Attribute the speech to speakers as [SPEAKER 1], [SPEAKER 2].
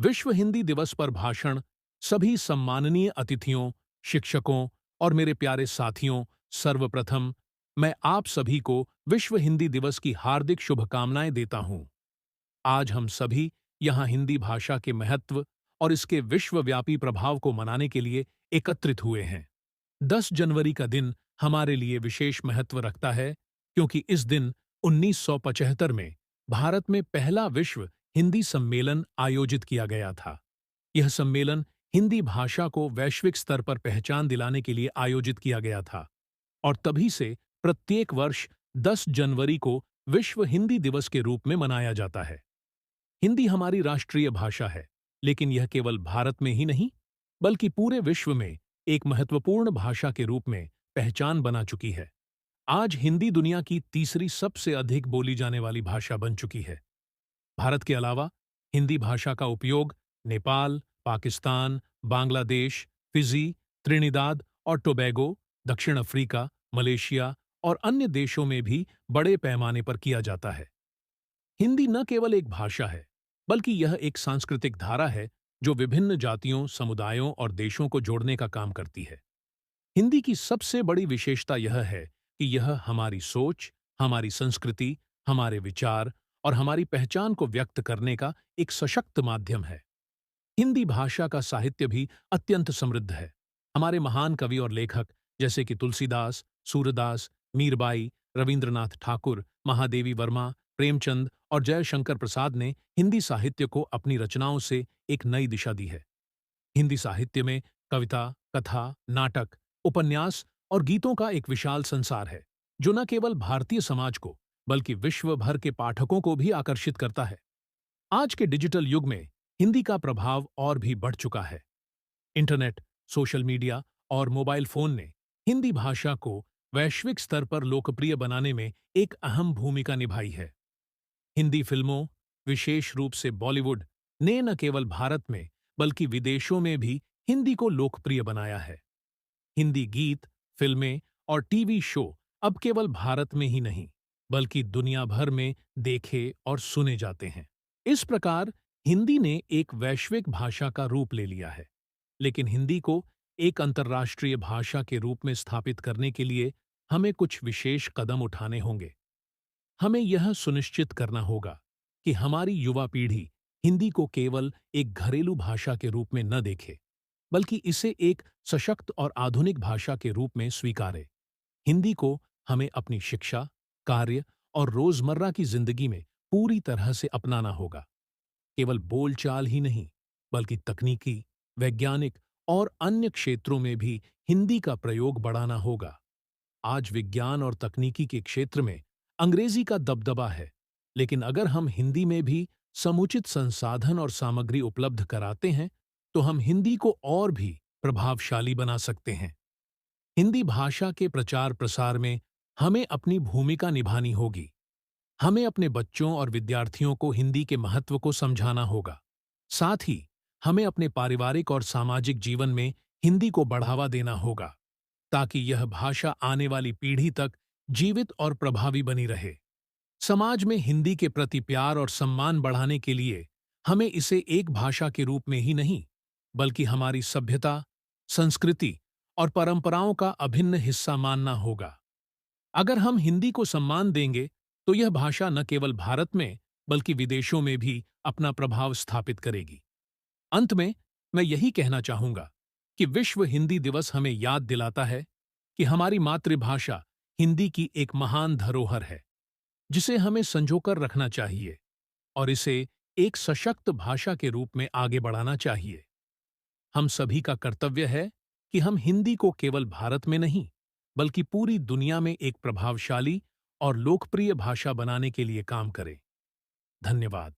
[SPEAKER 1] विश्व हिंदी दिवस पर भाषण सभी सम्माननीय अतिथियों, शिक्षकों और मेरे प्यारे साथियों, सर्वप्रथम मैं आप सभी को विश्व हिंदी दिवस की हार्दिक शुभकामनाएं देता हूं। आज हम सभी यहाँ हिंदी भाषा के महत्व और इसके विश्वव्यापी प्रभाव को मनाने के लिए एकत्रित हुए हैं। 10 जनवरी का दिन हमारे लिए विशेष महत्व रखता है क्योंकि इस दिन 1975 में भारत में पहला विश्व हिंदी सम्मेलन आयोजित किया गया था। यह सम्मेलन हिंदी भाषा को वैश्विक स्तर पर पहचान दिलाने के लिए आयोजित किया गया था और तभी से प्रत्येक वर्ष 10 जनवरी को विश्व हिंदी दिवस के रूप में मनाया जाता है। हिंदी हमारी राष्ट्रीय भाषा है, लेकिन यह केवल भारत में ही नहीं, बल्कि पूरे विश्व में एक महत्वपूर्ण भाषा के रूप में पहचान बना चुकी है। आज हिंदी दुनिया की तीसरी सबसे अधिक बोली जाने वाली भाषा बन चुकी है। भारत के अलावा हिंदी भाषा का उपयोग नेपाल, पाकिस्तान, बांग्लादेश, फिजी, त्रिनिदाद और टोबैगो, दक्षिण अफ्रीका, मलेशिया और अन्य देशों में भी बड़े पैमाने पर किया जाता है। हिंदी न केवल एक भाषा है, बल्कि यह एक सांस्कृतिक धारा है जो विभिन्न जातियों, समुदायों और देशों को जोड़ने का काम करती है। हिंदी की सबसे बड़ी विशेषता यह है कि यह हमारी सोच, हमारी संस्कृति, हमारे विचार और हमारी पहचान को व्यक्त करने का एक सशक्त माध्यम है। हिंदी भाषा का साहित्य भी अत्यंत समृद्ध है। हमारे महान कवि और लेखक जैसे कि तुलसीदास, सूरदास, मीरबाई, रविंद्रनाथ ठाकुर, महादेवी वर्मा, प्रेमचंद और जयशंकर प्रसाद ने हिंदी साहित्य को अपनी रचनाओं से एक नई दिशा दी है। हिंदी साहित्य में कविता, कथा, नाटक, उपन्यास और गीतों का एक विशाल संसार है, जो न केवल भारतीय समाज को, बल्कि विश्व भर के पाठकों को भी आकर्षित करता है। आज के डिजिटल युग में हिंदी का प्रभाव और भी बढ़ चुका है। इंटरनेट, सोशल मीडिया और मोबाइल फोन ने हिंदी भाषा को वैश्विक स्तर पर लोकप्रिय बनाने में एक अहम भूमिका निभाई है। हिंदी फिल्मों, विशेष रूप से बॉलीवुड, ने न केवल भारत में बल्कि विदेशों में भी हिंदी को लोकप्रिय बनाया है। हिंदी गीत, फिल्में और टीवी शो अब केवल भारत में ही नहीं, बल्कि दुनिया भर में देखे और सुने जाते हैं। इस प्रकार हिंदी ने एक वैश्विक भाषा का रूप ले लिया है। लेकिन हिंदी को एक अंतर्राष्ट्रीय भाषा के रूप में स्थापित करने के लिए हमें कुछ विशेष कदम उठाने होंगे। हमें यह सुनिश्चित करना होगा कि हमारी युवा पीढ़ी हिंदी को केवल एक घरेलू भाषा के रूप में न देखे, बल्कि इसे एक सशक्त और आधुनिक भाषा के रूप में स्वीकारे। हिंदी को हमें अपनी शिक्षा, कार्य और रोजमर्रा की जिंदगी में पूरी तरह से अपनाना होगा। केवल बोलचाल ही नहीं, बल्कि तकनीकी, वैज्ञानिक और अन्य क्षेत्रों में भी हिंदी का प्रयोग बढ़ाना होगा। आज विज्ञान और तकनीकी के क्षेत्र में अंग्रेजी का दबदबा है, लेकिन अगर हम हिंदी में भी समुचित संसाधन और सामग्री उपलब्ध कराते हैं, तो हम हिंदी को और भी प्रभावशाली बना सकते हैं। हिंदी भाषा के प्रचार प्रसार में हमें अपनी भूमिका निभानी होगी। हमें अपने बच्चों और विद्यार्थियों को हिंदी के महत्व को समझाना होगा। साथ ही हमें अपने पारिवारिक और सामाजिक जीवन में हिंदी को बढ़ावा देना होगा, ताकि यह भाषा आने वाली पीढ़ी तक जीवित और प्रभावी बनी रहे। समाज में हिंदी के प्रति प्यार और सम्मान बढ़ाने के लिए हमें इसे एक भाषा के रूप में ही नहीं, बल्कि हमारी सभ्यता, संस्कृति और परंपराओं का अभिन्न हिस्सा मानना होगा। अगर हम हिंदी को सम्मान देंगे, तो यह भाषा न केवल भारत में, बल्कि विदेशों में भी अपना प्रभाव स्थापित करेगी। अंत में मैं यही कहना चाहूंगा कि विश्व हिंदी दिवस हमें याद दिलाता है कि हमारी मातृभाषा हिंदी की एक महान धरोहर है, जिसे हमें संजोकर रखना चाहिए और इसे एक सशक्त भाषा के रूप में आगे बढ़ाना चाहिए। हम सभी का कर्तव्य है कि हम हिंदी को केवल भारत में नहीं, बल्कि पूरी दुनिया में एक प्रभावशाली और लोकप्रिय भाषा बनाने के लिए काम करें। धन्यवाद।